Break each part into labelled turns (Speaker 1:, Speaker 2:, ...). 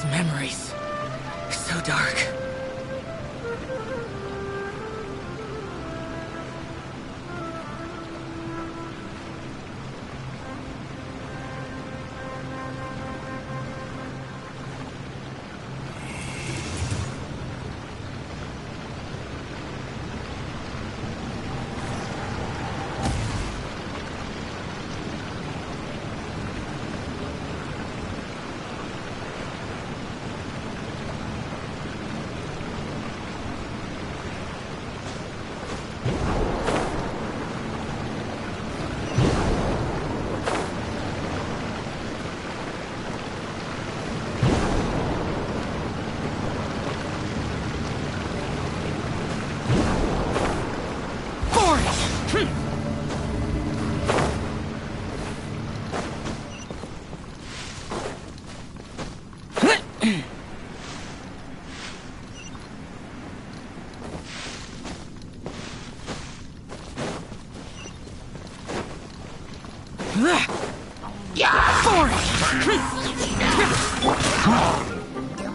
Speaker 1: Those memories. So dark.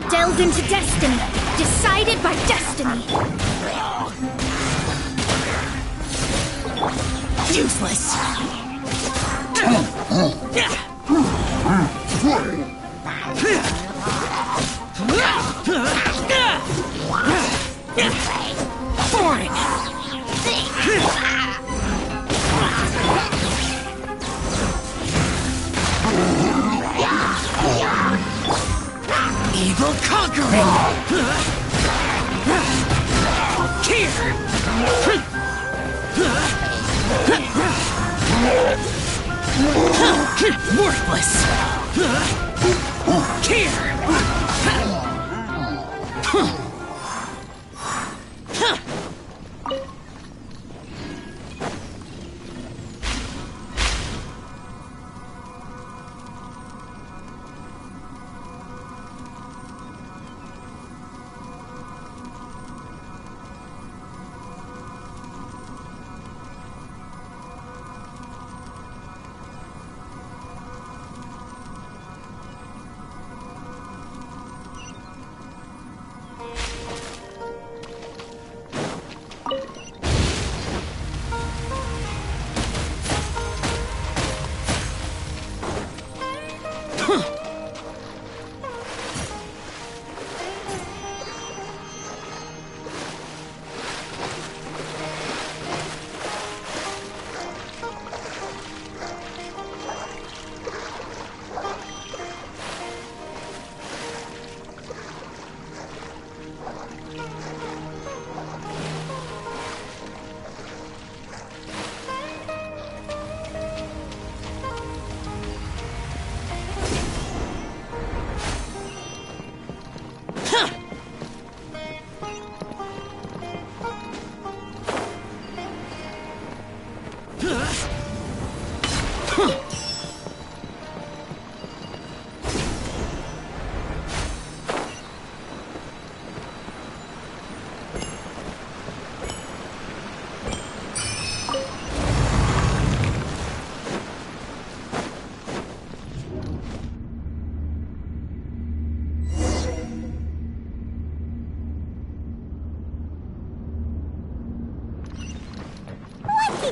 Speaker 2: Delved into destiny, decided by destiny.
Speaker 1: Useless. Foreign. Evil conquering! Here! Worthless! Here!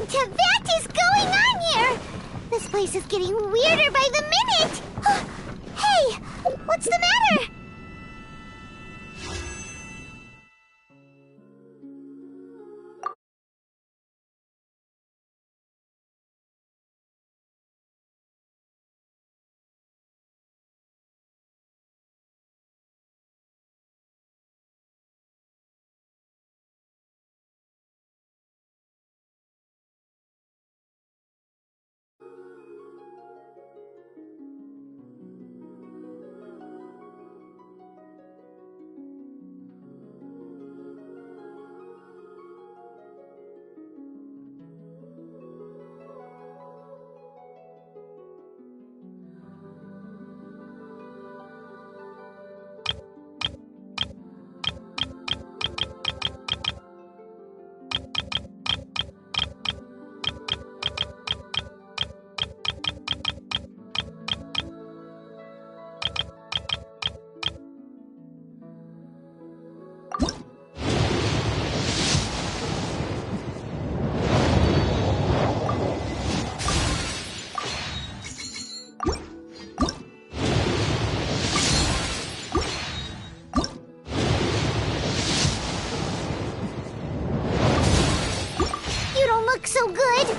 Speaker 2: What is going on here? This place is getting weirder by the minute! Hey! What's the matter? look so good.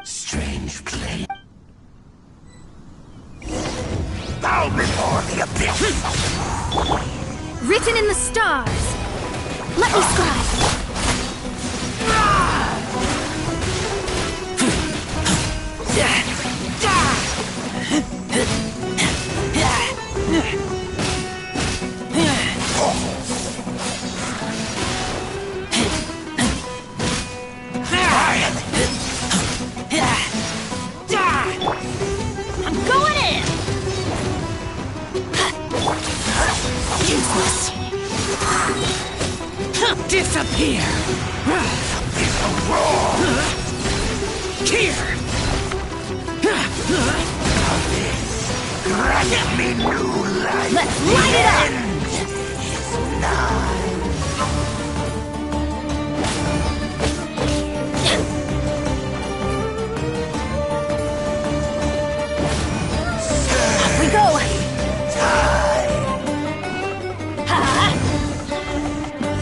Speaker 3: Strange place. Bow before the abyss.
Speaker 4: Written in the stars. Let me scribe.
Speaker 1: I'm going in! Useless! Disappear! Here!
Speaker 3: Grant me new life.
Speaker 4: Let's light it up!
Speaker 3: End is nigh.
Speaker 4: Off we go!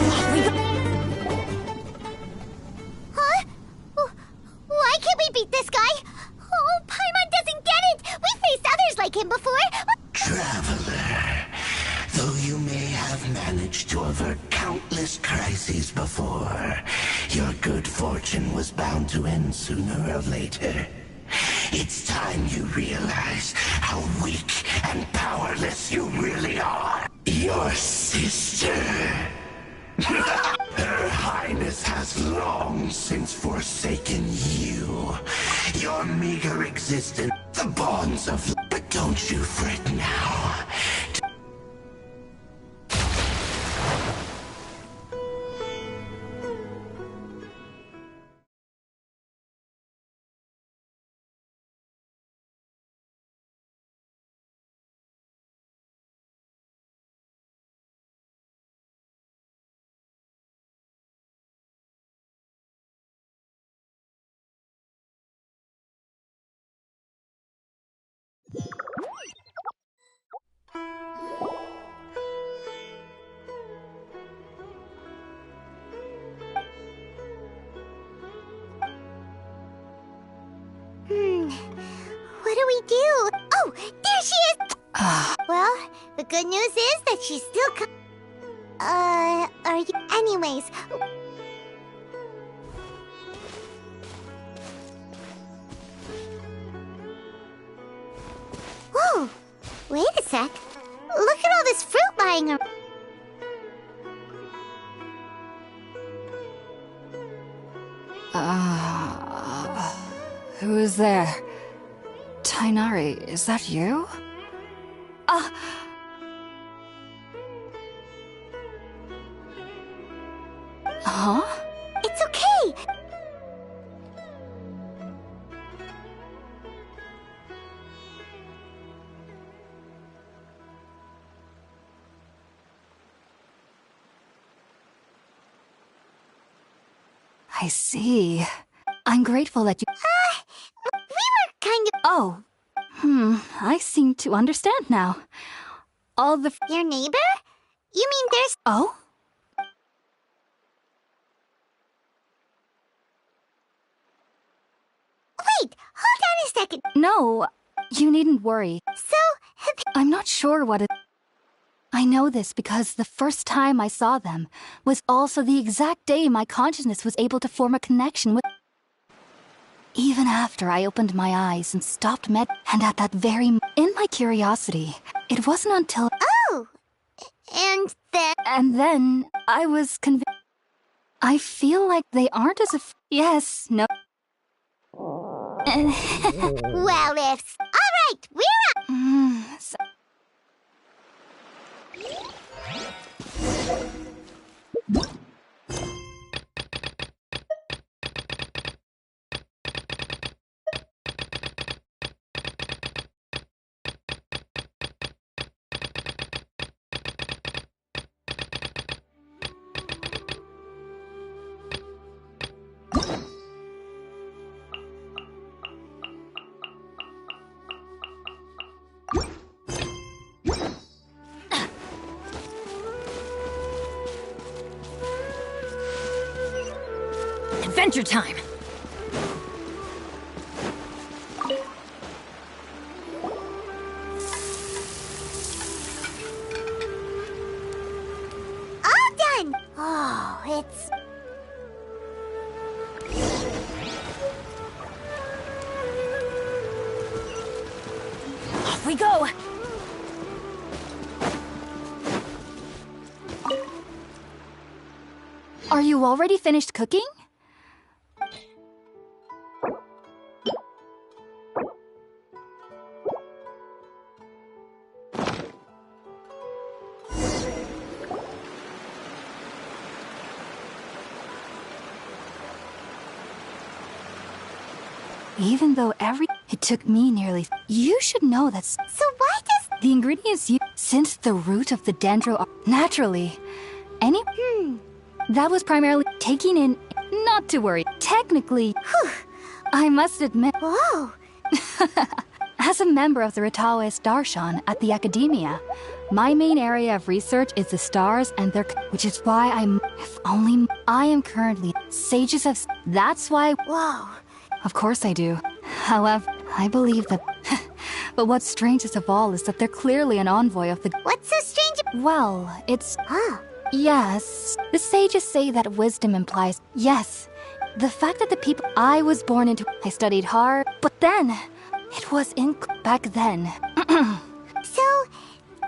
Speaker 4: Off we go!
Speaker 2: Huh? Why can't we beat this guy? Oh, Paimon doesn't get it! We faced others like him before!
Speaker 3: Traveler, though you may have managed to avert countless crises before, your good fortune was bound to end sooner or later. It's time you realize how weak and powerless you really are. Your sister. Her Highness has long since forsaken you. Your meager existence, the bonds of life. But don't you fret now.
Speaker 2: What do we do? Oh, there she is! Well, the good news is that she's still are you... Anyways... Whoa! Wait a sec. Look at all this fruit lying around.
Speaker 5: Who is there? Tighnari, is that you? Huh?
Speaker 2: It's okay!
Speaker 5: I see. I'm grateful that you...
Speaker 2: We were kind of...
Speaker 5: Oh. I seem to understand now. All the...
Speaker 2: Your neighbor? You mean there's...
Speaker 5: Oh?
Speaker 2: Wait, hold on a second.
Speaker 5: No, you needn't worry.
Speaker 2: So, have you...
Speaker 5: I'm not sure what it... I know this because the first time I saw them was also the exact day my consciousness was able to form a connection with... Even after I opened my eyes and stopped and at that very... In my curiosity, it wasn't until...
Speaker 2: Oh! And then...
Speaker 5: And then I was convinced... I feel like they aren't as if... Yes, no...
Speaker 2: Well, if... Alright, we're up!
Speaker 1: Adventure time!
Speaker 2: All done! Oh, it's...
Speaker 1: Off we go!
Speaker 5: Are you already finished cooking? Even though it took me nearly... You should know that
Speaker 2: So why does...
Speaker 5: the ingredients you... Since the root of the dendro are... Naturally. That was primarily taking in... Not to worry. Technically... I must admit...
Speaker 2: Whoa!
Speaker 5: As a member of the Ritaoist Darshan at the Academia, my main area of research is the stars and their... Which is why If only... I am currently... Sages of... That's why...
Speaker 2: Whoa!
Speaker 5: Of course I do. However, I believe that... But what's strangest of all is that they're clearly an envoy of the...
Speaker 2: What's so strange?
Speaker 5: Well, it's...
Speaker 2: Huh?
Speaker 5: Yes. The sages say that wisdom implies... Yes. The fact that the people I was born into... I studied hard, but then... It was in... Back then.
Speaker 2: So...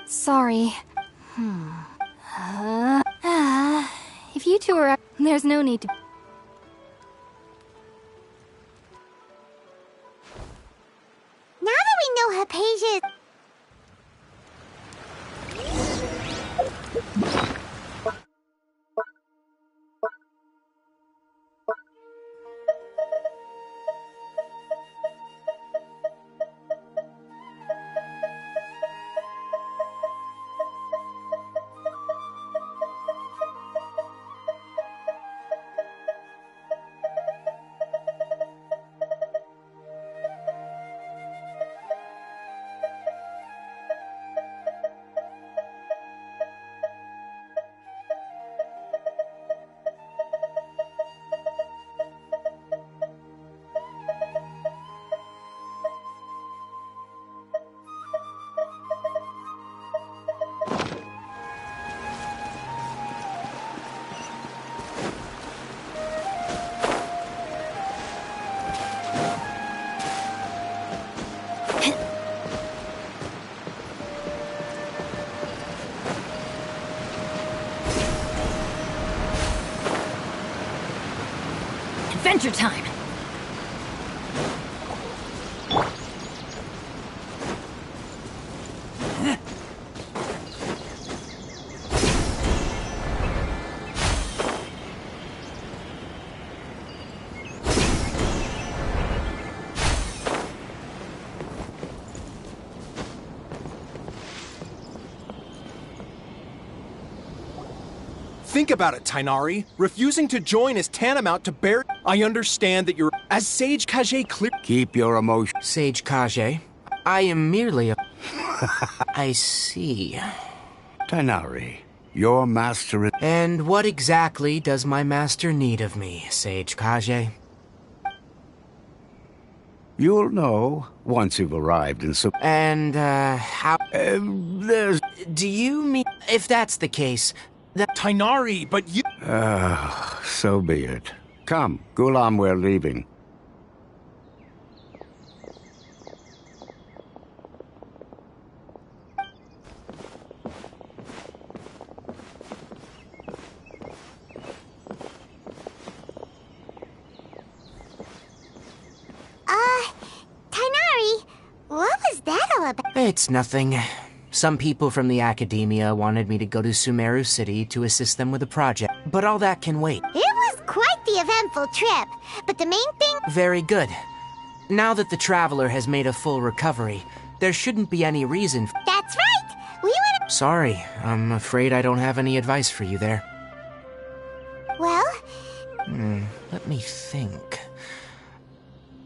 Speaker 5: Sorry. If you two are... There's no need to...
Speaker 2: Now that we know Hypatia...
Speaker 1: Adventure time!
Speaker 6: Think about it, Tainari. Refusing to join is tantamount to bear. I understand that you're... As Sage Kage clear...
Speaker 7: Keep your emotion.
Speaker 8: Sage Kage, I am merely a... I see.
Speaker 7: Tainari, your master is...
Speaker 8: And what exactly does my master need of me, Sage Kage?
Speaker 7: You'll know once you've arrived in some...
Speaker 8: And, how...
Speaker 7: there's...
Speaker 8: Do you mean... If that's the case,
Speaker 6: Tainari, but you...
Speaker 7: So be it. Come, Gulam, we're leaving.
Speaker 2: Tainari, what was that all about?
Speaker 8: It's nothing. Some people from the academia wanted me to go to Sumeru City to assist them with a project, but all that can wait.
Speaker 2: It was quite the eventful trip, but the main thing...
Speaker 8: Very good. Now that the Traveler has made a full recovery, there shouldn't be any reason...
Speaker 2: That's right! We went...
Speaker 8: Sorry, I'm afraid I don't have any advice for you there.
Speaker 2: Well?
Speaker 8: Let me think.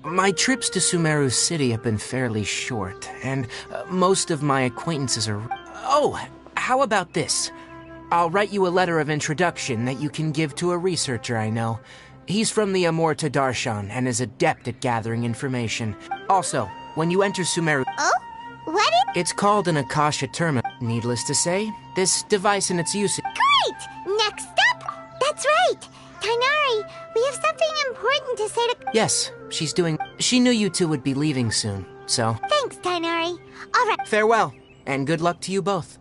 Speaker 8: My trips to Sumeru City have been fairly short, and most of my acquaintances are... Oh, how about this? I'll write you a letter of introduction that you can give to a researcher I know. He's from the Amurta Darshan and is adept at gathering information. Also, when you enter Sumeru...
Speaker 2: Oh? What is...
Speaker 8: It's called an Akasha Terminal. Needless to say, this device and its usage...
Speaker 2: Great! Next up! That's right! Tainari, we have something important to say to...
Speaker 8: Yes, she's doing... She knew you two would be leaving soon, so...
Speaker 2: Thanks, Tainari. All right.
Speaker 8: Farewell, and good luck to you both.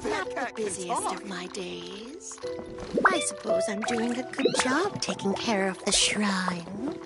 Speaker 9: Not the busiest of my days. I suppose I'm doing a good job taking care of the shrine.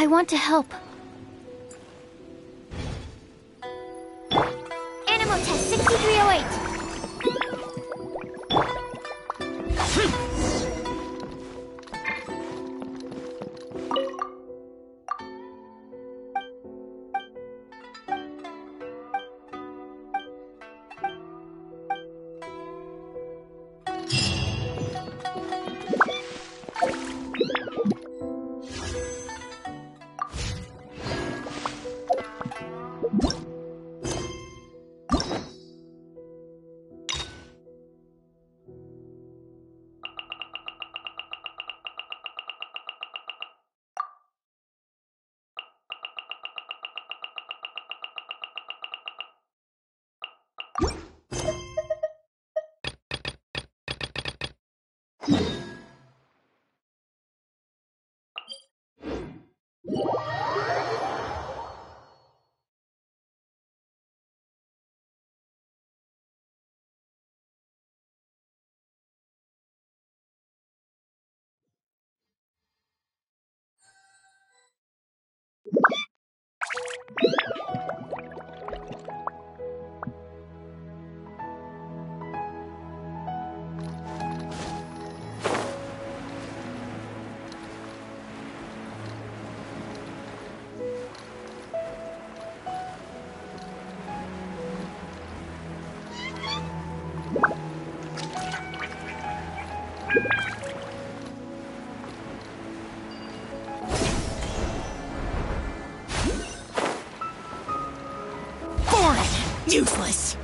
Speaker 5: I want to help.
Speaker 2: Animal test 6308.
Speaker 1: Useless.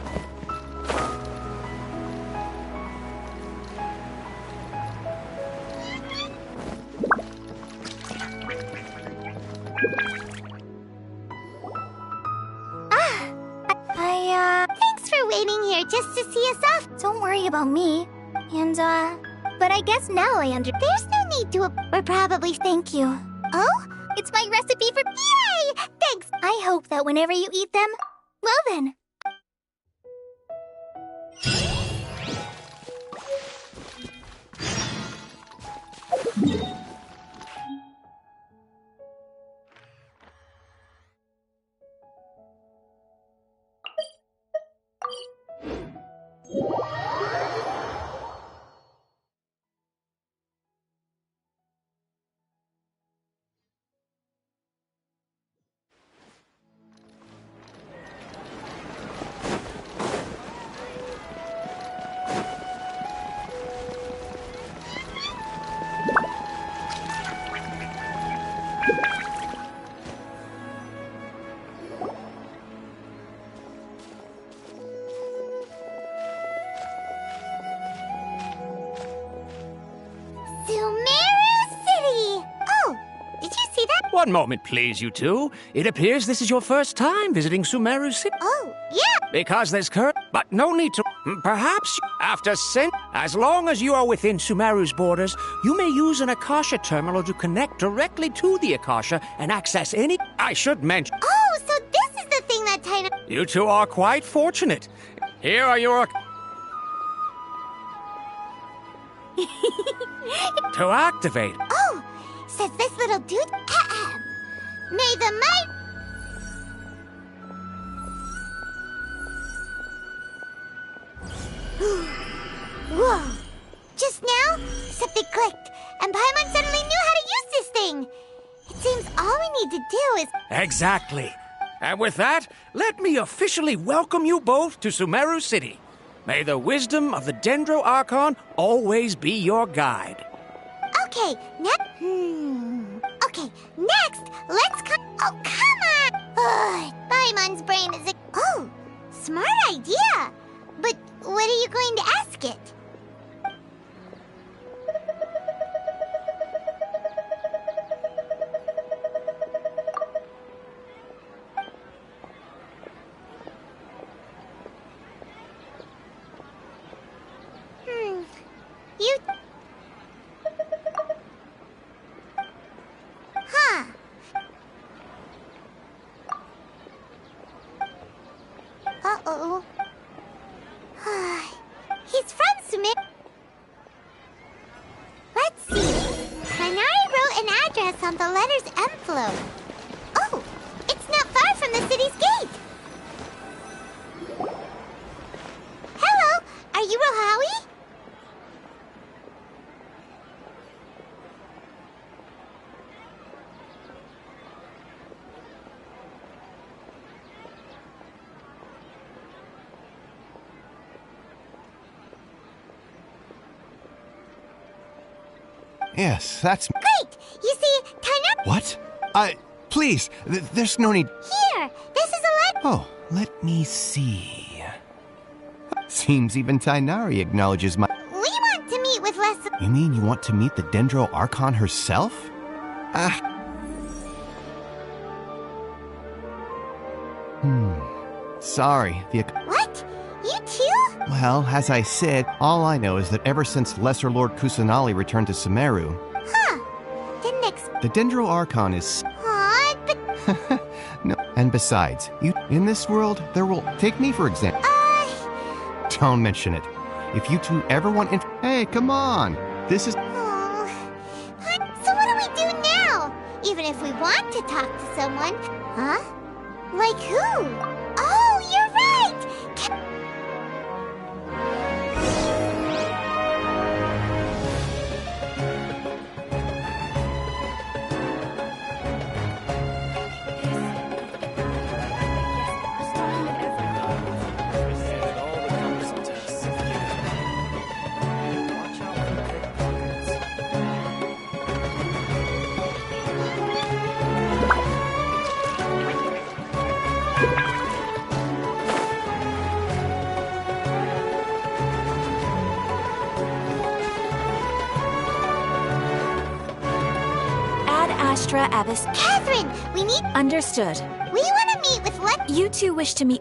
Speaker 2: Thanks for waiting here just to see us off. Don't worry about me. And, but I guess now I There's no need to. We're probably. Thank you. Oh? It's my recipe for. Yay! Thanks. I hope that whenever you eat them, well then.
Speaker 10: One moment, please, you two. It appears this is your first time visiting Sumeru City.
Speaker 2: Oh, yeah.
Speaker 10: Because there's but no need to. Perhaps after as long as you are within Sumeru's borders, you may use an Akasha terminal to connect directly to the Akasha and access any. I should mention.
Speaker 2: Oh, so this is the thing that tied.
Speaker 10: You two are quite fortunate. Here are your. To activate.
Speaker 2: Oh, says this little dude. May the might. Whoa! Just now, something clicked, and Paimon suddenly knew how to use this thing. It seems all we need to do is.
Speaker 10: Exactly. And with that, let me officially welcome you both to Sumeru City. May the wisdom of the Dendro Archon always be your guide.
Speaker 2: Okay, Okay, next, let's come. Oh, come on! Paimon's brain is. Oh, smart idea. But what are you going to ask it? You. Huh. Uh-oh. He's from Sumeru. Let's see. Hanari wrote an address address on the letter's envelope. Oh, it's not far from the city's gate. Hello, are you Rohawi?
Speaker 11: Yes, that's...
Speaker 2: Great! You see, Taina...
Speaker 11: What? Please, there's no need...
Speaker 2: Here, this is a letter...
Speaker 11: Oh, let me see... Seems even Tainari acknowledges my...
Speaker 2: We want to meet with Leslie...
Speaker 11: You mean you want to meet the Dendro Archon herself? Sorry, the...
Speaker 2: What? You too?
Speaker 11: Well, as I said, all I know is that ever since Lesser Lord Kusanali returned to Sumeru...
Speaker 2: Huh. Didn't
Speaker 11: The Dendro Archon is...
Speaker 2: Aw, but...
Speaker 11: No, and besides, in this world, there will... Take me, for example. Don't mention it. If you two ever want... Hey, come on! This is...
Speaker 2: Oh. So what do we do now? Even if we want to talk to someone. Huh? Like who? Oh, you're right!
Speaker 4: Astra Abyss.
Speaker 2: Catherine, we need...
Speaker 4: Understood.
Speaker 2: We want to meet with
Speaker 4: You two wish to meet...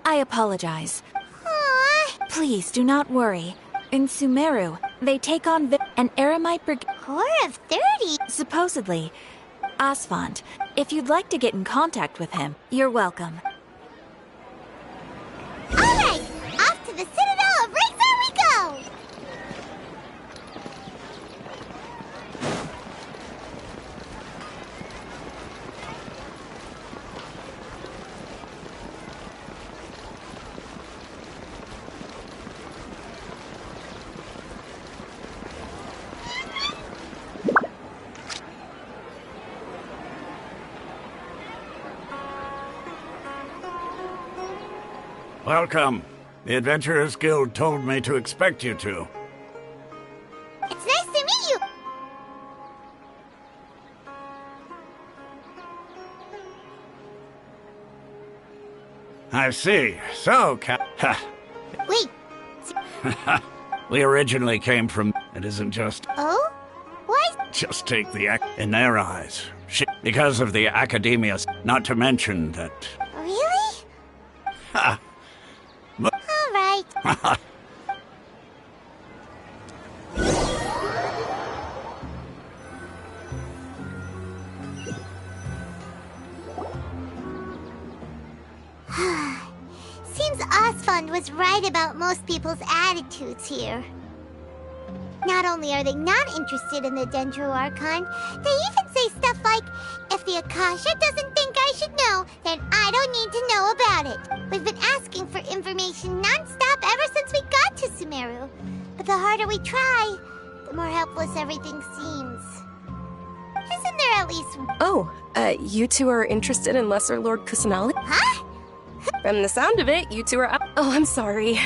Speaker 4: I apologize.
Speaker 2: Aww.
Speaker 4: Please do not worry. In Sumeru, they take on an Eremite brigade.
Speaker 2: Core of 30?
Speaker 4: Supposedly. Asphalt, if you'd like to get in contact with him, you're welcome.
Speaker 2: Alright, off to the Citadel of Razor we go!
Speaker 7: Welcome. The Adventurers Guild told me to expect you two.
Speaker 2: It's nice to meet you!
Speaker 7: I see. So,
Speaker 2: Wait.
Speaker 7: We originally came from... It isn't just...
Speaker 2: Oh? Why?
Speaker 7: Just take the in their eyes. Because of the Academia, not to mention that...
Speaker 2: Really?
Speaker 7: Ha!
Speaker 2: Alright. Seems Osfund was right about most people's attitudes here. Not only are they not interested in the Dendro Archon, they even say stuff like, if the Akasha doesn't think I should know, then I don't need to know about it. We've been asking for information non-stop ever since we got to Sumeru. But the harder we try, the more helpless everything seems. Isn't there at least...
Speaker 12: Oh, you two are interested in Lesser Lord Kusanali?
Speaker 2: Huh?
Speaker 12: From the sound of it, you two are up. Oh, I'm sorry.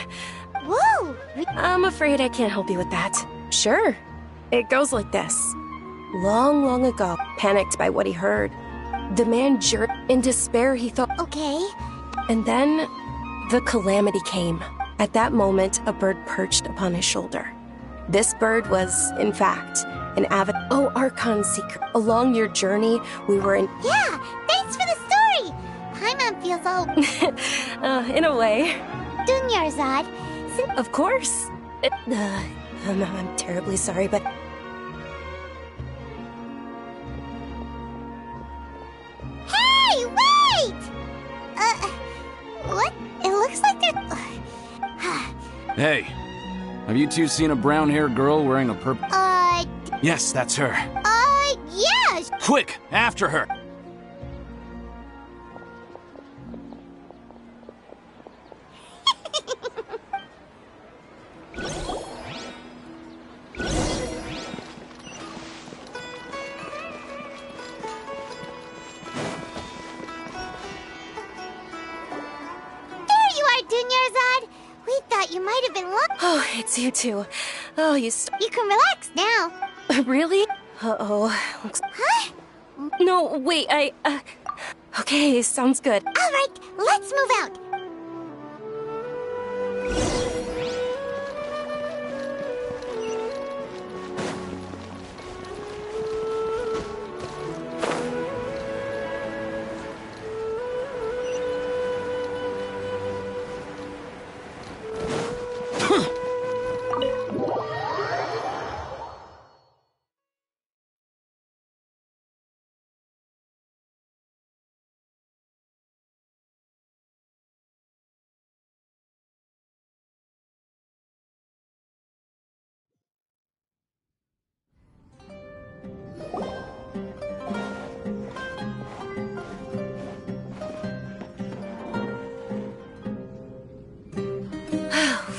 Speaker 2: Whoa!
Speaker 12: I'm afraid I can't help you with that. Sure. It goes like this. Long, long ago, panicked by what he heard, the man jerked. In despair, he thought...
Speaker 2: Okay.
Speaker 12: And then, the calamity came. At that moment, a bird perched upon his shoulder. This bird was, in fact, an avid... Oh, Archon Seeker. Along your journey, we were in...
Speaker 2: Yeah! Thanks for the story! Paimon feels old.
Speaker 12: In a way.
Speaker 2: Dunyarzad.
Speaker 12: Of course. I'm terribly sorry, but...
Speaker 2: Hey, wait! What? It looks like they're...
Speaker 13: Hey, have you two seen a brown-haired girl wearing a purple...
Speaker 6: Yes, that's her.
Speaker 2: Yes!
Speaker 6: Quick, after her!
Speaker 2: You might have been lost.
Speaker 12: Oh, it's you two. Oh,
Speaker 2: You can relax now.
Speaker 12: Really? Uh-oh.
Speaker 2: Huh?
Speaker 12: No, wait, Okay, sounds good.
Speaker 2: All right, let's move out.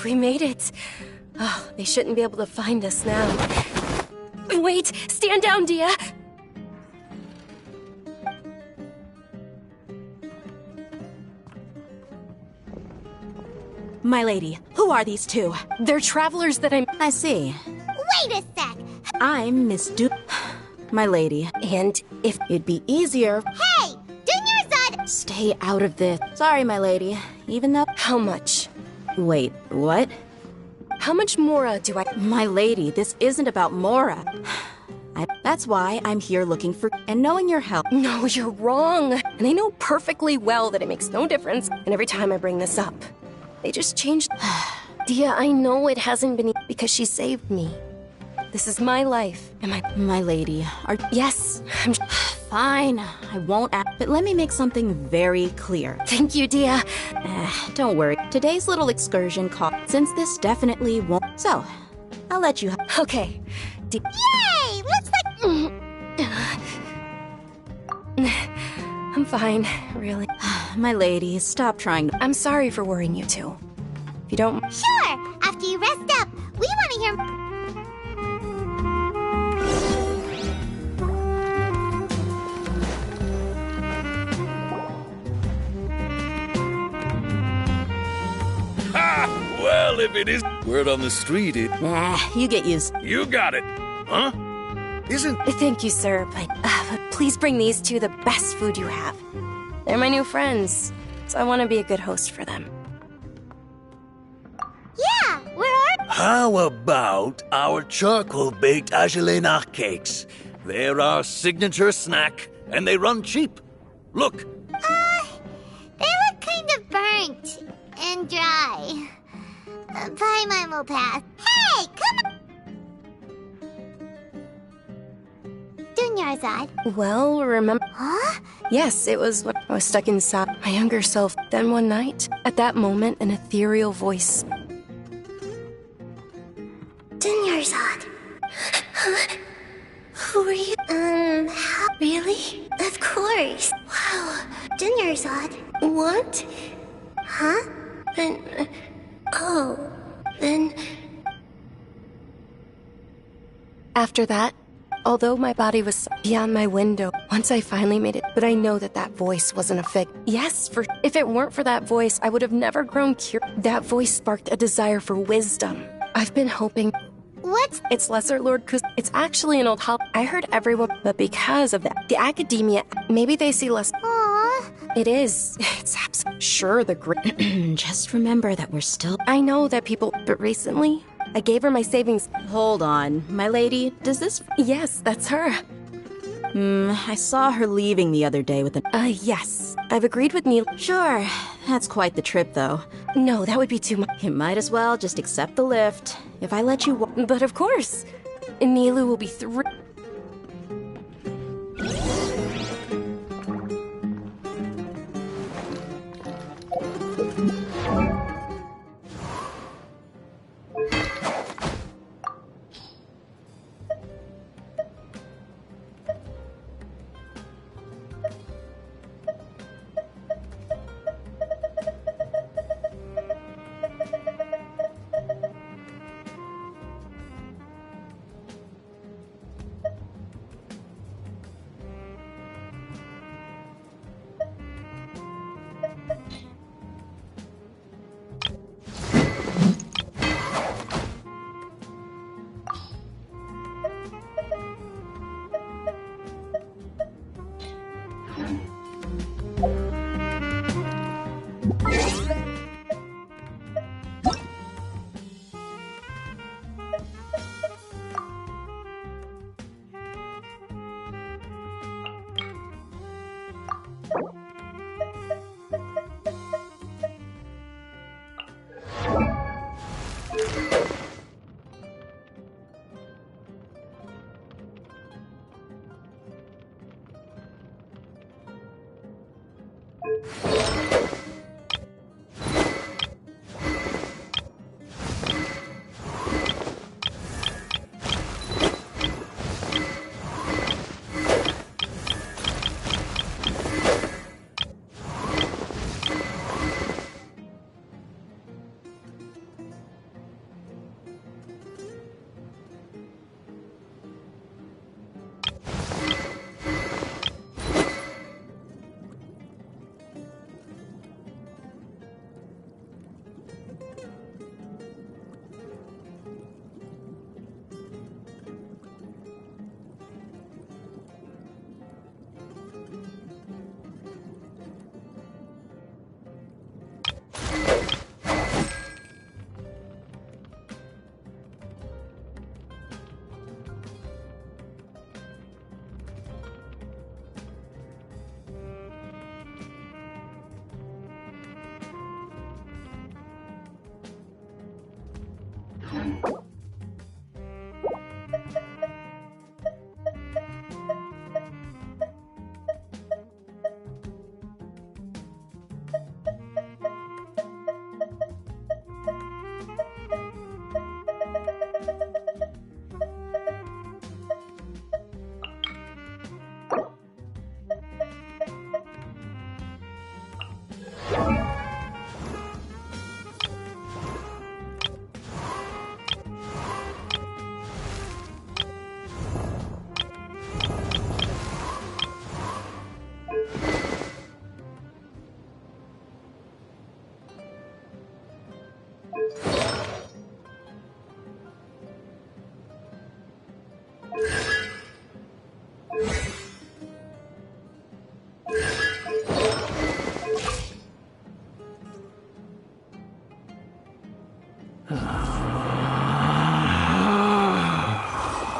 Speaker 12: We made it. Oh, they shouldn't be able to find us now. Wait! Stand down, Dia!
Speaker 1: My lady, who are these two?
Speaker 12: They're travelers that
Speaker 1: I see.
Speaker 2: Wait a sec!
Speaker 1: I'm Miss My lady.
Speaker 12: And if
Speaker 1: it'd be easier...
Speaker 2: Hey! Dunyarzad!
Speaker 1: Stay out of this. Sorry, my lady. Even though...
Speaker 12: How much?
Speaker 1: Wait, what?
Speaker 12: How much Mora do I...
Speaker 1: My lady, this isn't about Mora. That's why I'm here looking for... and knowing your help.
Speaker 12: No, you're wrong. And I know perfectly well that it makes no difference. And every time I bring this up, they just changed... Dia, I know it hasn't been... because she saved me. This is my life. Am I...
Speaker 1: My lady,
Speaker 12: Yes, I'm...
Speaker 1: Fine, I won't act, but let me make something very clear.
Speaker 12: Thank you, Dia.
Speaker 1: Don't worry. Today's little excursion since this definitely won't... So, I'll let you...
Speaker 12: Okay.
Speaker 2: Yay! Looks like...
Speaker 12: I'm fine, really.
Speaker 1: My lady, stop trying to...
Speaker 12: I'm sorry for worrying you two. If you don't...
Speaker 2: Sure! After you rest up, we want to hear...
Speaker 14: Well, if it is word on the street,
Speaker 1: Nah, you get used.
Speaker 14: You got it, huh?
Speaker 12: Thank you, sir, but please bring these two the best food you have. They're my new friends, so I want to be a good host for them.
Speaker 2: Yeah,
Speaker 14: How about our charcoal-baked Agelenach cakes? They're our signature snack, and they run cheap. Look.
Speaker 2: They look kind of burnt and dry. Paimon will pass. Hey, come on! Dunyarzad.
Speaker 12: Well, remember...
Speaker 2: Huh?
Speaker 12: Yes, it was when I was stuck inside my younger self. Then one night, at that moment, an ethereal voice...
Speaker 2: Dunyarzad. Who are you? Really? Of course. Wow. Dunyarzad. What? Huh? Then...
Speaker 12: After that, although my body was beyond my window, once I finally made it, but I know that that voice wasn't a fake. Yes, if it weren't for that voice, I would have never grown curious. That voice sparked a desire for wisdom. I've been hoping...
Speaker 2: What?
Speaker 12: It's Lesser Lord Kuz. It's actually an old hall. I heard everyone, but because of that, the academia, maybe they see less...
Speaker 2: Aww.
Speaker 12: It is. It's sure the great...
Speaker 1: Just remember that we're still...
Speaker 12: I know that people... But recently, I gave her my savings...
Speaker 1: Hold on. My lady, does this...
Speaker 12: Yes, that's her.
Speaker 1: I saw her leaving the other day with an...
Speaker 12: Yes. I've agreed with Neil.
Speaker 1: Sure. That's quite the trip, though.
Speaker 12: No, that would be too much.
Speaker 1: You might as well just accept the lift. If I let you walk...
Speaker 12: But of course. Nilu will be thrilled.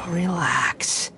Speaker 10: Relax.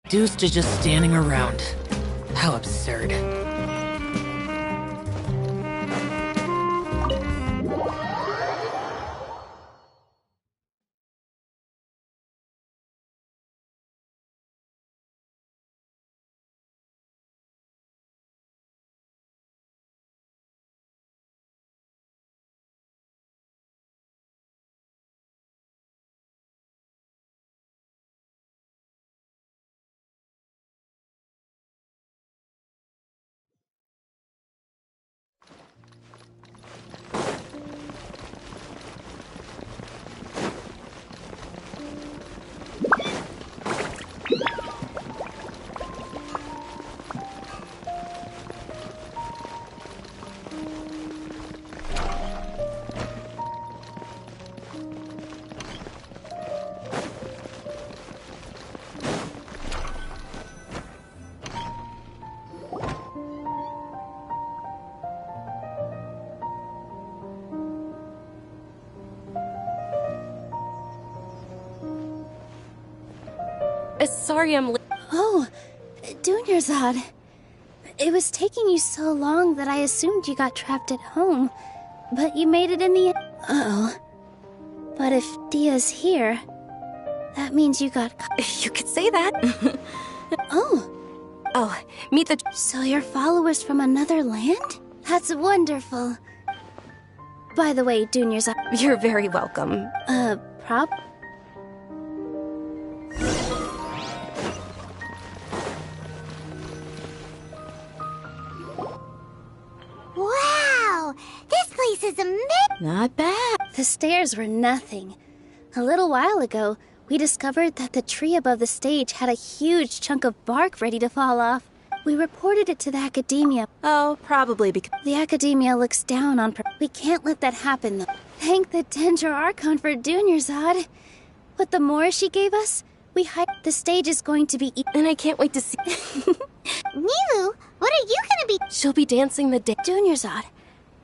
Speaker 15: Reduced to just standing around. How absurd.
Speaker 12: Sorry I'm late.
Speaker 2: Oh, Dunyarzad. It was taking you so long that I assumed you got trapped at home. But you made it in the end. Uh-oh. But if Dia's here, that means you got
Speaker 12: You could say that.
Speaker 2: Oh,
Speaker 12: meet the...
Speaker 2: So you're followers from another land? That's wonderful. By the way, Dunyarzad...
Speaker 12: You're very welcome.
Speaker 2: Wow! This place is amazing!
Speaker 1: Not bad.
Speaker 2: The stairs were nothing. A little while ago, we discovered that the tree above the stage had a huge chunk of bark ready to fall off. We reported it to the Academia.
Speaker 1: Oh, probably because...
Speaker 2: The Academia looks down on... We can't let that happen, though. Thank the Dendra Archon for Dunyarzad. But the more she gave us, we hide... The stage is going to be...
Speaker 12: And I can't wait to see...
Speaker 2: Nilou, what are you gonna be...
Speaker 12: She'll be dancing the day...
Speaker 2: Dunyarzad,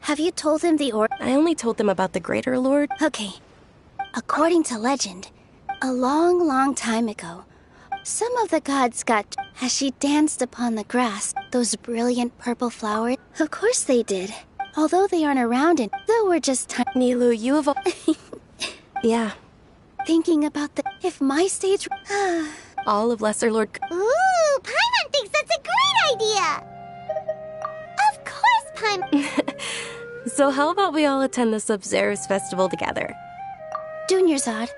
Speaker 2: have you told him the
Speaker 12: I only told them about the Greater Lord.
Speaker 2: Okay. According to legend, a long, long time ago, some of the gods got... As she danced upon the grass, those brilliant purple flowers... Of course they did. Although they aren't around and... Though we're just...
Speaker 12: Nilou, you have... Yeah.
Speaker 2: Thinking about the... If my stage...
Speaker 12: All of Lesser Lord...
Speaker 2: Ooh, Paimon thinks that's a great idea! Of course, Paimon...
Speaker 12: So how about we all attend the Sub-Zerus festival together?
Speaker 2: Dunyarzad,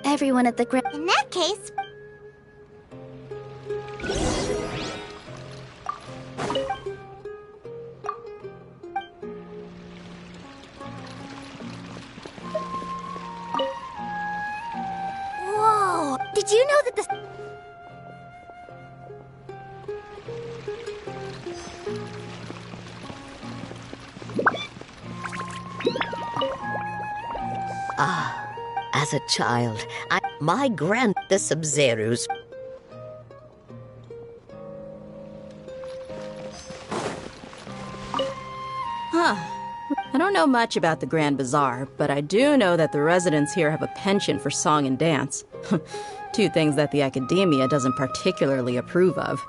Speaker 2: everyone at the In that case... Whoa! Did you know that the...
Speaker 16: As a child, my the Sub-Zerus.
Speaker 1: Huh. I don't know much about the Grand Bazaar, but I do know that the residents here have a penchant for song and dance. Two things that the Academia doesn't particularly approve of.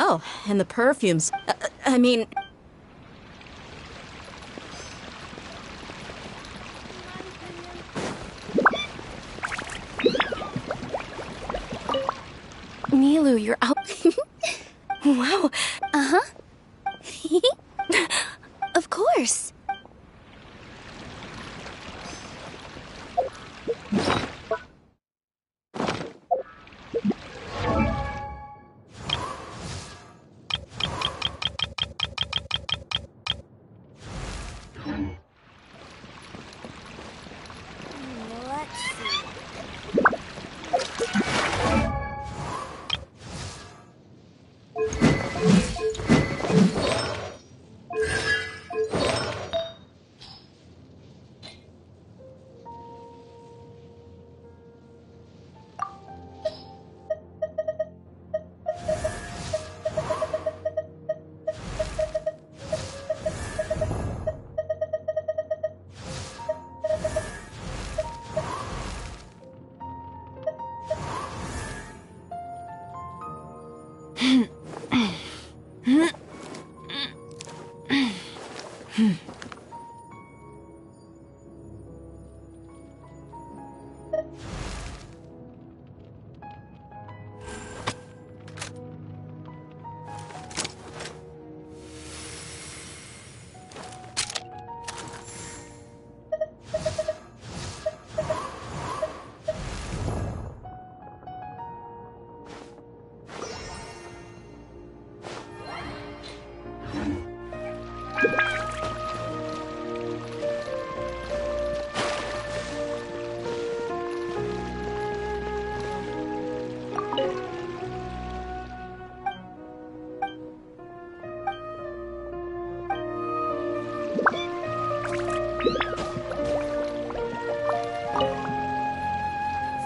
Speaker 1: Oh, and the perfumes. I mean...
Speaker 12: Nilou, you're out. Wow.
Speaker 2: Uh-huh. Of course.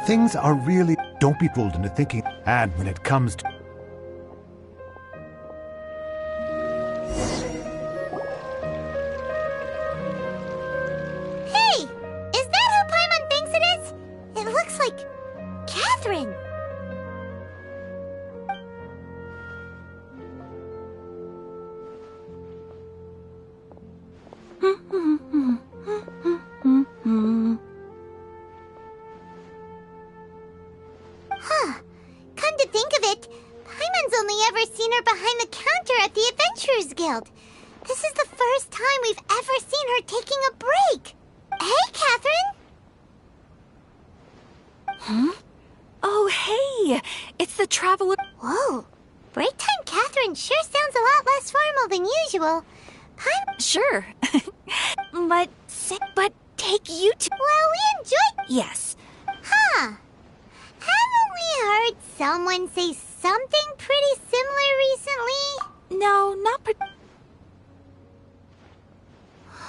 Speaker 17: Things are really... Don't be fooled into thinking. And when it comes to...
Speaker 2: Hey! Is that who Paimon thinks it is? It looks like... Catherine! Huh. Come to think of it, Paimon's only ever seen her behind the counter at the Adventurers Guild. This is the first time we've ever seen her taking a break. Hey, Catherine!
Speaker 4: Huh? Oh, hey! It's the Traveler...
Speaker 2: Whoa. Break time Catherine sure sounds a lot less formal than usual.
Speaker 4: Sure. but take you to...
Speaker 2: Well, we enjoyed...
Speaker 4: Yes.
Speaker 2: Huh. Haven't we heard someone say something pretty similar recently?
Speaker 4: No, not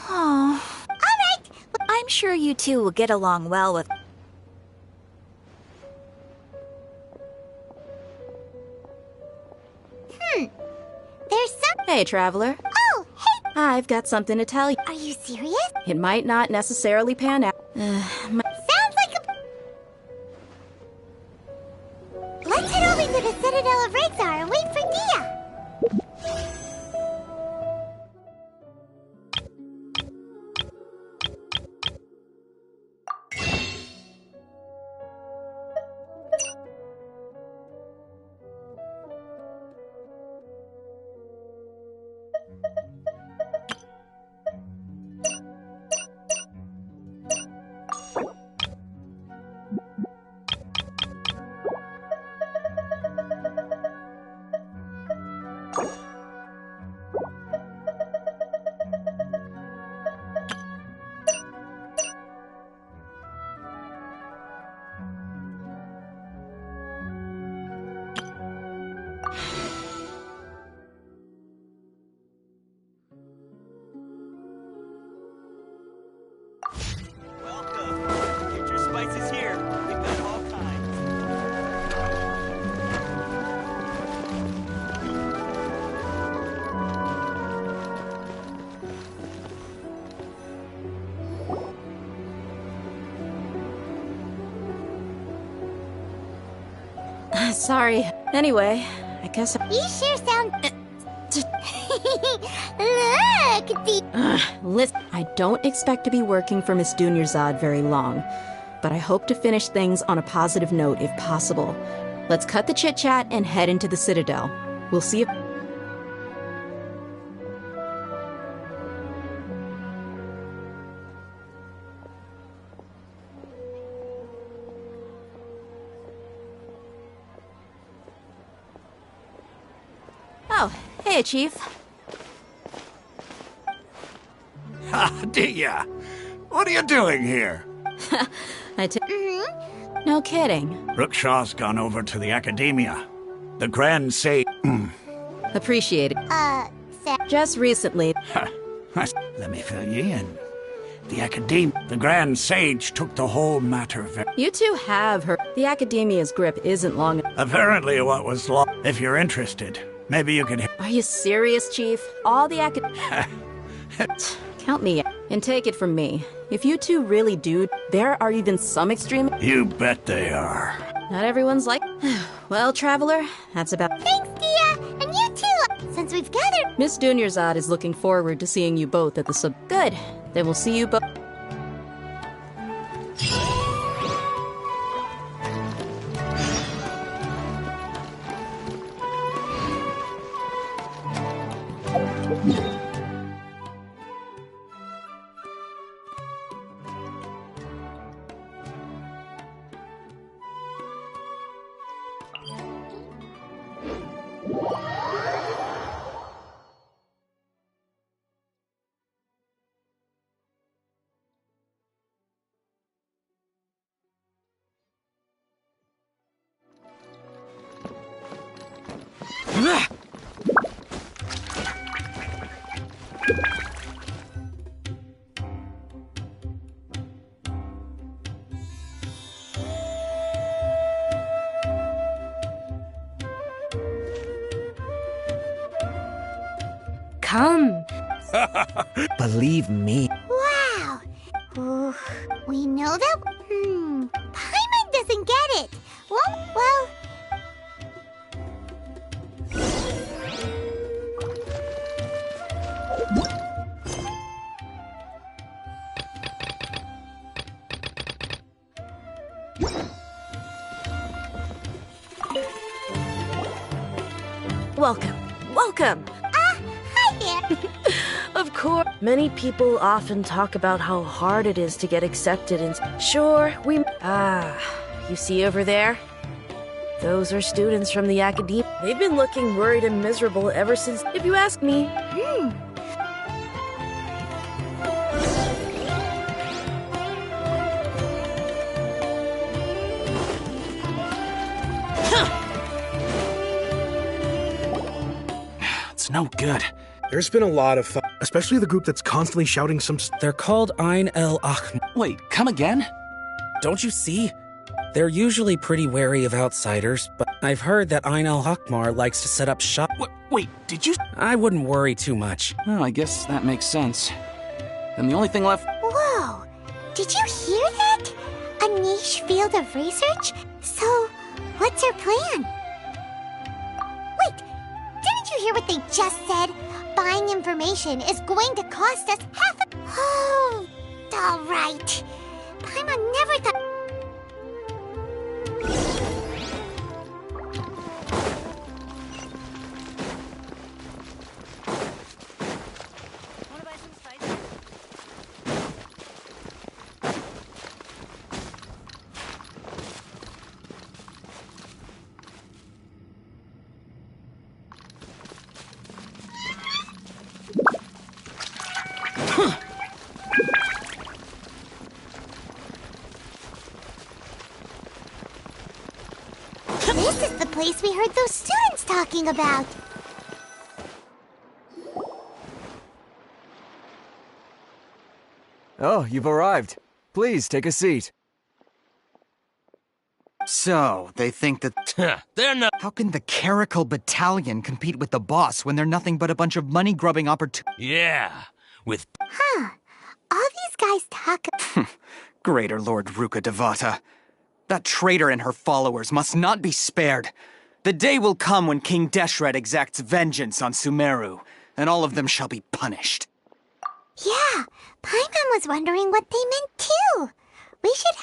Speaker 4: Oh.
Speaker 2: Alright.
Speaker 4: I'm sure you two will get along well with...
Speaker 2: There's some...
Speaker 1: Hey, Traveler.
Speaker 2: Oh, hey!
Speaker 1: I've got something to tell you.
Speaker 2: Are you serious?
Speaker 1: It might not necessarily pan out.
Speaker 2: Sounds like a... Let's head over to the Citadel of Rexar and wait for Dia.
Speaker 1: Sorry. Anyway, I guess...
Speaker 2: You sure sound... Look,
Speaker 1: Listen, I don't expect to be working for Miss Dunyarzad very long, but I hope to finish things on a positive note if possible. Let's cut the chit-chat and head into the Citadel. We'll see if... Oh, hey, Chief.
Speaker 7: Ha, Dia! What are you doing here?
Speaker 1: No kidding.
Speaker 7: Rookshaw's gone over to the Academia. The Grand Sage...
Speaker 1: Appreciate it.
Speaker 2: Sam.
Speaker 1: Just recently...
Speaker 7: Let me fill you in. The Grand Sage took the whole matter very...
Speaker 1: You two have her. The Academia's grip isn't long...
Speaker 7: Apparently what was long... If you're interested, maybe you can...
Speaker 1: Are you serious, Chief? All the Count me out. And take it from me. If you two really do, there are even some extreme...
Speaker 7: You bet they are.
Speaker 1: Not everyone's like... Well, Traveler, that's about...
Speaker 2: Thanks, Dia! And you too! Since we've gathered...
Speaker 1: Miss Dunyarzad is looking forward to seeing you both at the Good. Then we'll see you both...
Speaker 18: come.
Speaker 10: Believe me.
Speaker 2: Wow. Ooh, we know that... Paimon doesn't get it. Well...
Speaker 19: Welcome. Welcome.
Speaker 2: Hi there.
Speaker 19: Of course, many people often talk about how hard it is to get accepted and sure, you see over there? Those are students from the academy. They've been looking worried and miserable ever since, if you ask me.
Speaker 6: It's no good. There's been a lot of fun, especially the group that's constantly shouting some...
Speaker 10: They're called Ain El Ahkmar.
Speaker 13: Wait, come again?
Speaker 10: Don't you see? They're usually pretty wary of outsiders, but I've heard that Ain El Ahkmar likes to set up shop.
Speaker 13: Wait, did you...
Speaker 10: I wouldn't worry too much.
Speaker 13: Oh, I guess that makes sense. And the only thing left...
Speaker 2: Whoa! Did you hear that? A niche field of research? So, what's your plan? Wait, didn't you hear what they just said? Buying information is going to cost us half a... Oh, all right. Paimon never thought... This is the place we heard those students talking about.
Speaker 20: Oh, you've arrived. Please, take a seat.
Speaker 21: So, they think that...
Speaker 20: They're not...
Speaker 21: How can the Caracal Battalion compete with the boss when they're nothing but a bunch of money-grubbing opportunities?
Speaker 14: Yeah, with...
Speaker 2: Huh. All these guys talk...
Speaker 21: Greater Lord Ruka Devata. That traitor and her followers must not be spared. The day will come when King Deshret exacts vengeance on Sumeru, and all of them shall be punished.
Speaker 2: Yeah, Paimon was wondering what they meant too. We should...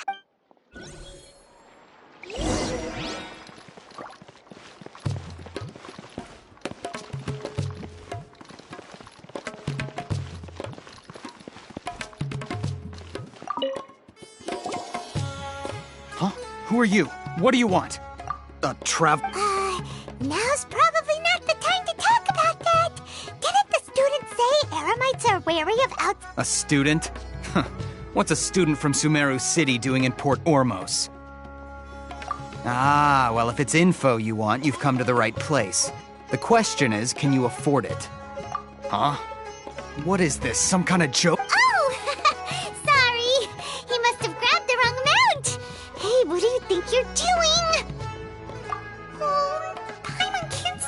Speaker 21: Huh? Who are you? What do you want?
Speaker 2: Now's probably not the time to talk about that. Didn't the students say Eremites are wary of
Speaker 21: A student? Huh. What's a student from Sumeru City doing in Port Ormos? Ah, well, if it's info you want, you've come to the right place. The question is, can you afford it? Huh? What is this, some kind of joke?
Speaker 2: Oh! Sorry! He must have grabbed the wrong amount! Hey, what do you think you're doing? Oh, Paimon can't...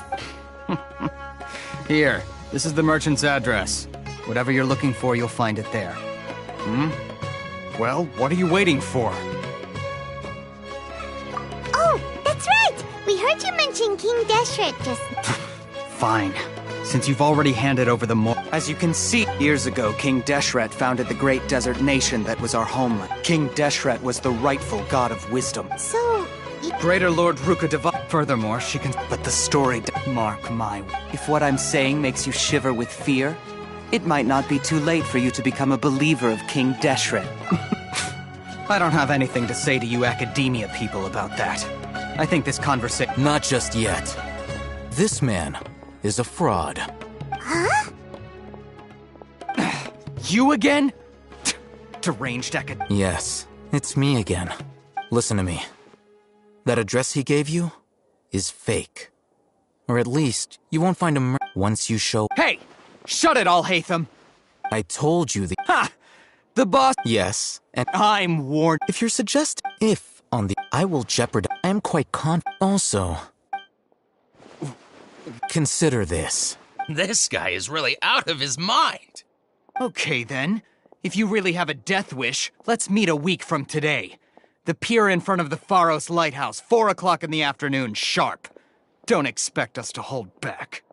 Speaker 21: Here, this is the merchant's address. Whatever you're looking for, you'll find it there. Well, what are you waiting for?
Speaker 2: Oh, that's right! We heard you mention King Deshret just...
Speaker 21: Fine. Since you've already handed over the As you can see, years ago, King Deshret founded the great desert nation that was our homeland. King Deshret was the rightful god of wisdom.
Speaker 2: So...
Speaker 21: Greater Lord Rukadeva. Furthermore, she can... But the story... Mark my... If what I'm saying makes you shiver with fear, it might not be too late for you to become a believer of King Deshret. I don't have anything to say to you academia people about that. I think this conversation...
Speaker 22: Not just yet. This man is a fraud.
Speaker 2: Huh?
Speaker 21: You again? Deranged acad...
Speaker 22: Yes, it's me again. Listen to me. That address he gave you is fake. Or at least, you won't find him once you show...
Speaker 21: Hey! Shut it all, Hatham!
Speaker 22: I told you the...
Speaker 21: Ha! The boss...
Speaker 22: Yes, and...
Speaker 21: I'm warned...
Speaker 22: If you're suggesting... If, on the... I will jeopardize... I am quite confident. Also... Consider this.
Speaker 3: This guy is really out of his mind.
Speaker 21: Okay then. If you really have a death wish, let's meet a week from today. The pier in front of the Pharos Lighthouse, 4 o'clock in the afternoon, sharp. Don't expect us to hold back.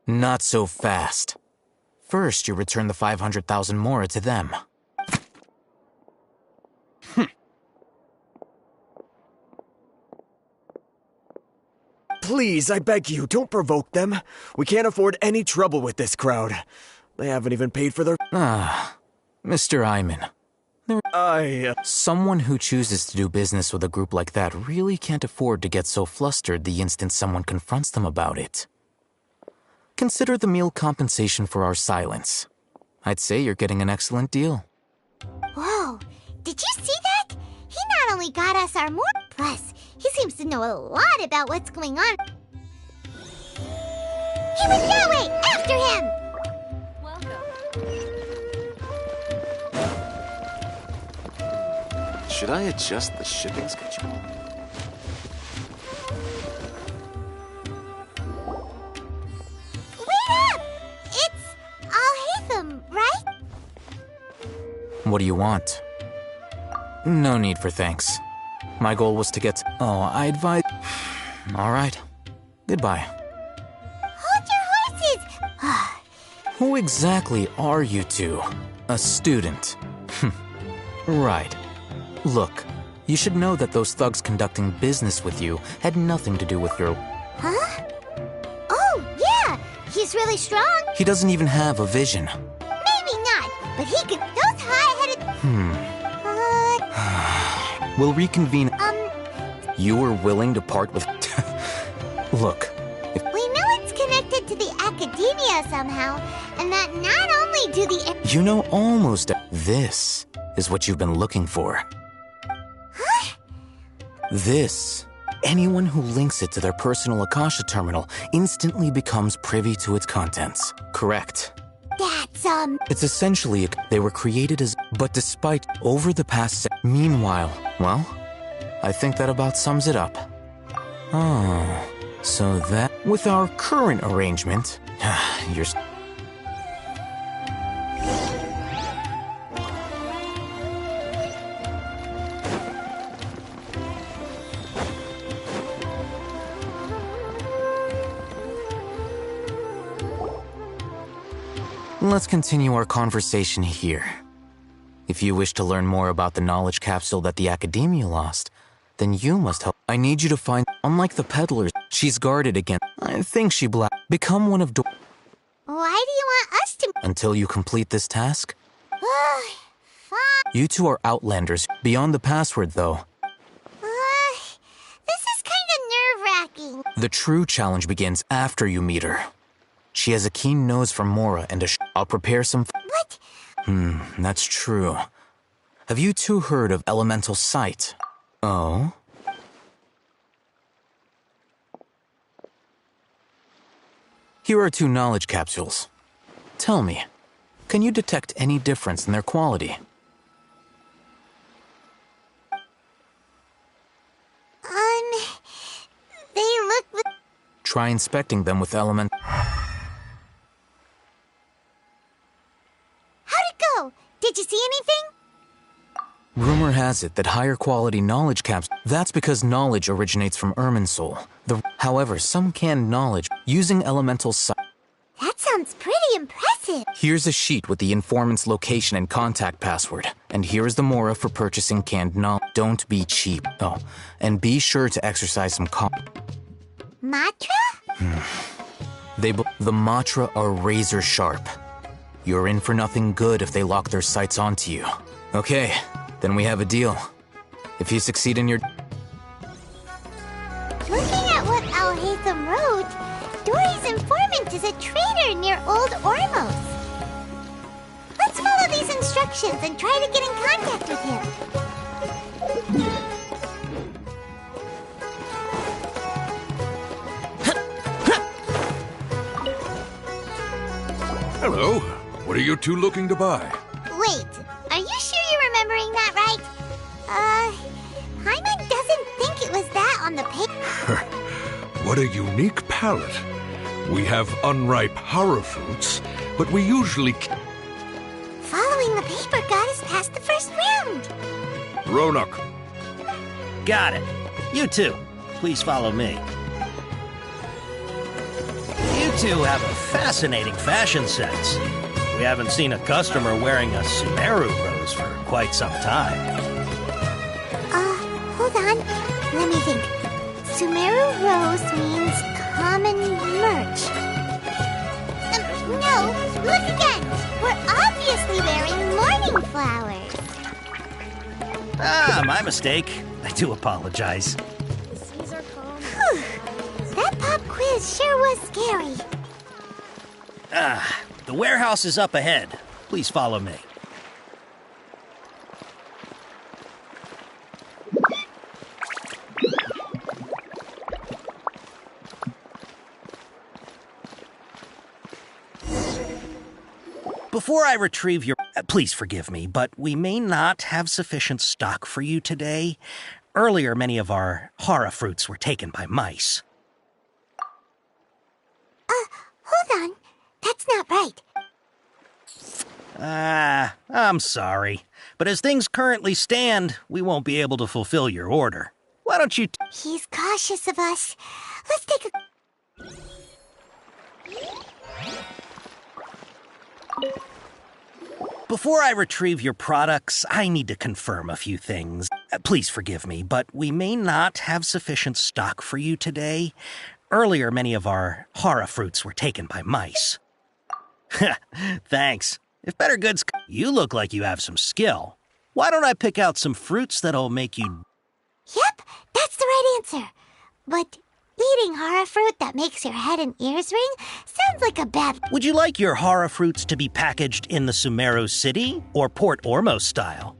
Speaker 22: Not so fast. First, you return the 500,000 mora to them.
Speaker 18: Please, I beg you, don't provoke them. We can't afford any trouble with this crowd. They haven't even paid for their—
Speaker 22: Mr. Iman. Someone who chooses to do business with a group like that really can't afford to get so flustered the instant someone confronts them about it. Consider the meal compensation for our silence. I'd say you're getting an excellent deal.
Speaker 2: Whoa, did you see that? He not only got us our more, plus, he seems to know a lot about what's going on. He was that way! After him!
Speaker 23: Should I adjust the shipping schedule?
Speaker 2: Wait up! It's Alhaitham, right?
Speaker 22: What do you want? No need for thanks. My goal was to get— Oh, I advise— All right. Goodbye.
Speaker 2: Hold your horses!
Speaker 22: Who exactly are you two? A student? Right. Look, you should know that those thugs conducting business with you had nothing to do with your—
Speaker 2: Huh? Oh, yeah! He's really strong.
Speaker 22: He doesn't even have a vision.
Speaker 2: Maybe not, but he can— Those high-headed—
Speaker 22: We'll reconvene— You were willing to part with— Look,
Speaker 2: we know it's connected to the academia somehow, and that not only do the—
Speaker 22: you know almost— This is what you've been looking for.
Speaker 2: Huh?
Speaker 22: This. Anyone who links it to their personal Akasha terminal instantly becomes privy to its contents. Correct.
Speaker 2: That's,
Speaker 22: It's essentially— They were created as— But despite— Over the past— Meanwhile— Well, I think that about sums it up. Oh, so that— With our current arrangement— You're— Let's continue our conversation here. If you wish to learn more about the knowledge capsule that the Academia lost, then you must help. I need you to find— Unlike the peddlers, she's guarded against— I think she become one of—
Speaker 2: Why do you want us to—
Speaker 22: Until you complete this task?
Speaker 2: Fine.
Speaker 22: You two are Outlanders. Beyond the password, though.
Speaker 2: This is kind of nerve-wracking.
Speaker 22: The true challenge begins after you meet her. She has a keen nose for Mora and I'll prepare some—
Speaker 2: What?
Speaker 22: That's true. Have you two heard of elemental sight? Oh? Here are 2 knowledge capsules. Tell me, can you detect any difference in their quality?
Speaker 2: They look—
Speaker 22: Try inspecting them with element—
Speaker 2: How'd it go? Did you see anything?
Speaker 22: Rumor has it that higher quality knowledge caps— That's because knowledge originates from Irminsul. However, some canned knowledge using elemental sight—
Speaker 2: That sounds pretty impressive.
Speaker 22: Here's a sheet with the informant's location and contact password. And here's the Mora for purchasing canned knowledge. Don't be cheap. Oh, and be sure to exercise some
Speaker 2: Matra?
Speaker 22: The Matra are razor sharp. You're in for nothing good if they lock their sights onto you. Okay, then we have a deal. If you succeed in your—
Speaker 2: Looking at what Alhaitham wrote, Dory's informant is a traitor near Old Ormos. Let's follow these instructions and try to get in contact with him.
Speaker 24: Hello. What are you two looking to buy?
Speaker 2: Wait, are you sure you're remembering that right? Hyman doesn't think it was that on the paper.
Speaker 24: What a unique palate. We have unripe horror fruits, but we usually...
Speaker 2: Following the paper got us past the first round.
Speaker 24: Ronak.
Speaker 5: Got it. You two, please follow me. You two have a fascinating fashion sense. We haven't seen a customer wearing a Sumeru rose for quite some time.
Speaker 2: Hold on. Let me think. Sumeru rose means common merch. No, look again. We're obviously wearing morning flowers.
Speaker 5: Ah, my mistake. I do apologize.
Speaker 2: Whew. That pop quiz sure was scary.
Speaker 5: The warehouse is up ahead. Please follow me. Before I retrieve your... please forgive me, but we may not have sufficient stock for you today. Earlier, many of our hara fruits were taken by mice.
Speaker 2: Hold on. That's not right.
Speaker 5: I'm sorry. But as things currently stand, we won't be able to fulfill your order. Why don't you...
Speaker 2: He's cautious of us. Let's take a...
Speaker 5: Before I retrieve your products, I need to confirm a few things. Please forgive me, but we may not have sufficient stock for you today. Earlier, many of our hara fruits were taken by mice. Thanks. If better goods... You look like you have some skill. Why don't I pick out some fruits that'll make you...
Speaker 2: Yep, that's the right answer. But eating hara fruit that makes your head and ears ring sounds like a bad...
Speaker 5: Would you like your hara fruits to be packaged in the Sumeru City or Port Ormos style?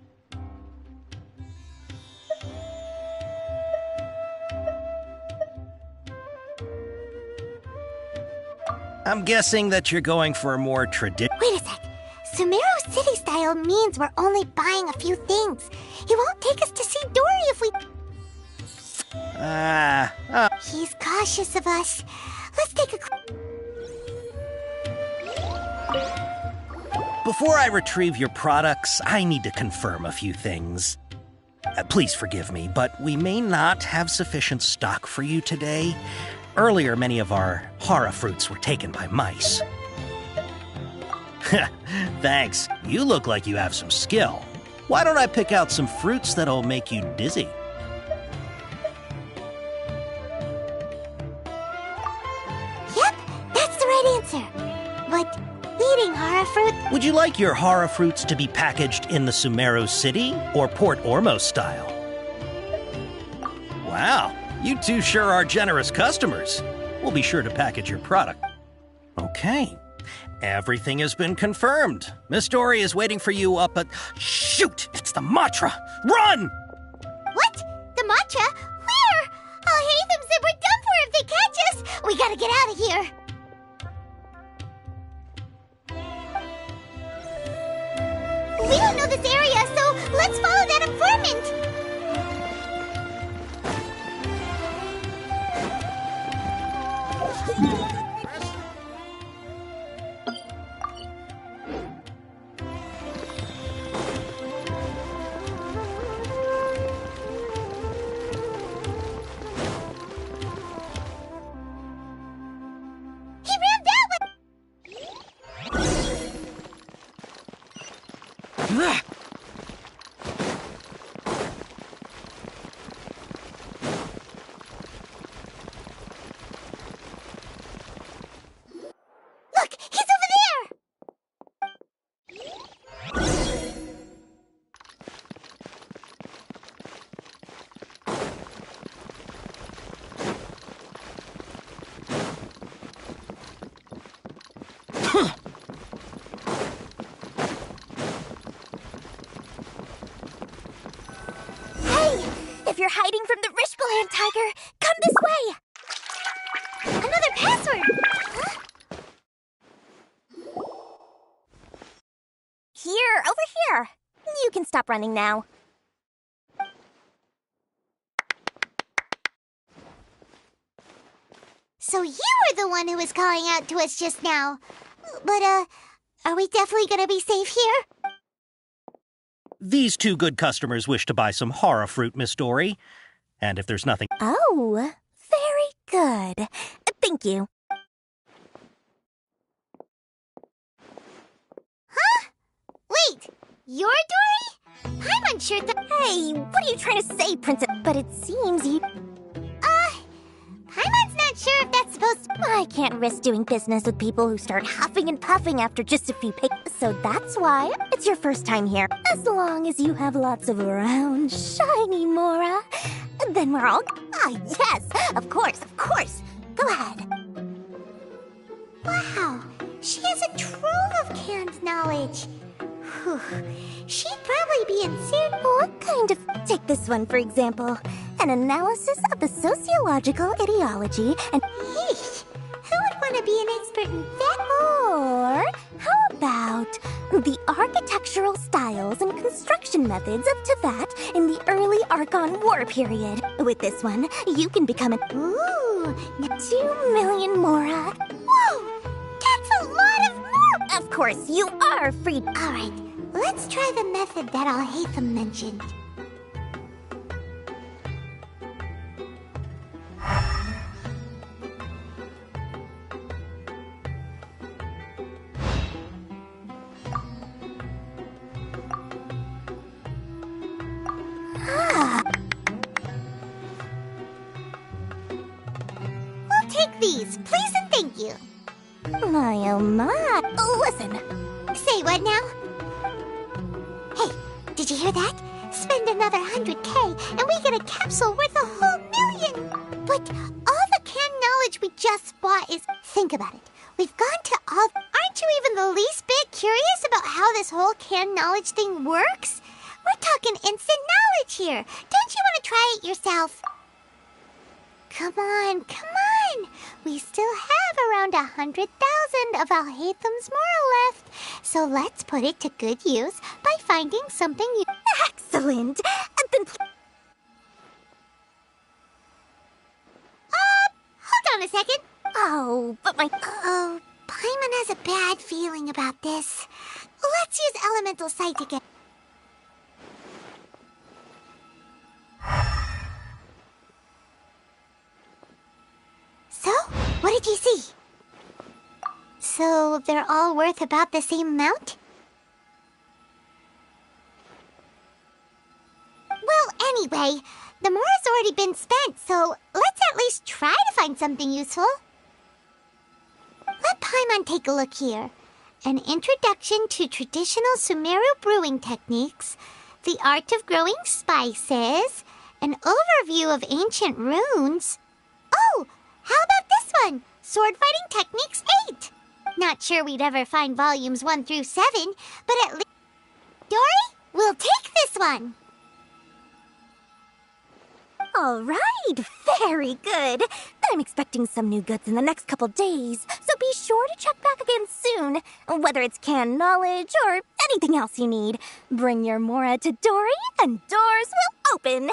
Speaker 5: I'm guessing that you're going for a more traditional...
Speaker 2: Wait a sec. Sumeru City style means we're only buying a few things. He won't take us to see Dory if we... He's cautious of us. Let's take a...
Speaker 5: Before I retrieve your products, I need to confirm a few things. Please forgive me, but we may not have sufficient stock for you today. Earlier, many of our hara fruits were taken by mice. Thanks. You look like you have some skill. Why don't I pick out some fruits that'll make you dizzy?
Speaker 2: Yep, that's the right answer. But eating hara fruit...
Speaker 5: Would you like your hara fruits to be packaged in the Sumeru City or Port Ormos style? Wow, you two sure are generous customers. We'll be sure to package your product. Okay. Everything has been confirmed. Miss Dory is waiting for you up at... Shoot! It's the Matra! Run!
Speaker 2: What? The Matra? Where? I'll hate them said we're done for if they catch us. We gotta get out of here. We don't know this area, so let's follow that informant. Look, he's over there! Hey, if you're hiding from the Rishbaland tiger, come this way! Another password! Huh?
Speaker 8: Here, over here. You can stop running now.
Speaker 2: So you were the one who was calling out to us just now. But, are we definitely gonna be safe here?
Speaker 5: These two good customers wish to buy some horror fruit, Miss Dory. And if there's nothing...
Speaker 8: Oh, very good. Thank you.
Speaker 2: Huh? Wait, you're Dory? I'm unsure that...
Speaker 8: Hey, what are you trying to say, Princess? But it seems you...
Speaker 2: Paimon's not sure if that's supposed to...
Speaker 8: I can't risk doing business with people who start huffing and puffing after just a few pics. So that's why it's your first time here. As long as you have lots of round, shiny Mora, then we're all... Ah, yes! Of course! Go ahead.
Speaker 2: Wow, she has a trove of canned knowledge. Whew. She'd probably be in
Speaker 8: What kind of... Take this one, for example. An analysis of the sociological ideology and...
Speaker 2: Yeesh! Who would want to be an expert in that?
Speaker 8: Or how about the architectural styles and construction methods of Teyvat in the early Archon War period? With this one, you can become an...
Speaker 2: Ooh!
Speaker 8: 2 million Mora.
Speaker 2: Whoa! That's a lot of Mora!
Speaker 8: Of course, you are free.
Speaker 2: Alright, let's try the method that Alhaitham mentioned. We'll take these, please and thank you.
Speaker 8: My oh my. Listen.
Speaker 2: Say what now? Hey, did you hear that? Spend another 100K and we get a capsule worth a whole million! But all the canned knowledge we just bought is... Think about it. We've gone to all... Aren't you even the least bit curious about how this whole canned knowledge thing works? We're talking instant knowledge here. Don't you want to try it yourself? Come on. We still have around 100,000 of Alhaitham's Mora left. So let's put it to good use by finding something you...
Speaker 8: Excellent. Then...
Speaker 2: Hold on a second.
Speaker 8: Oh, but my...
Speaker 2: Uh-oh. Paimon has a bad feeling about this. Let's use Elemental Sight again. So, what did you see? So, they're all worth about the same amount? Well, anyway, the Mora's already been spent, so let's at least try to find something useful. Let Paimon take a look here. An introduction to traditional Sumeru brewing techniques, the art of growing spices, an overview of ancient runes. Oh! How about this one? Sword Fighting Techniques 8. Not sure we'd ever find volumes 1 through 7, but at least... Dory, we'll take this one.
Speaker 8: All right, very good. I'm expecting some new goods in the next couple days, so be sure to check back again soon. Whether it's canned knowledge or anything else you need, bring your Mora to Dory and doors will open.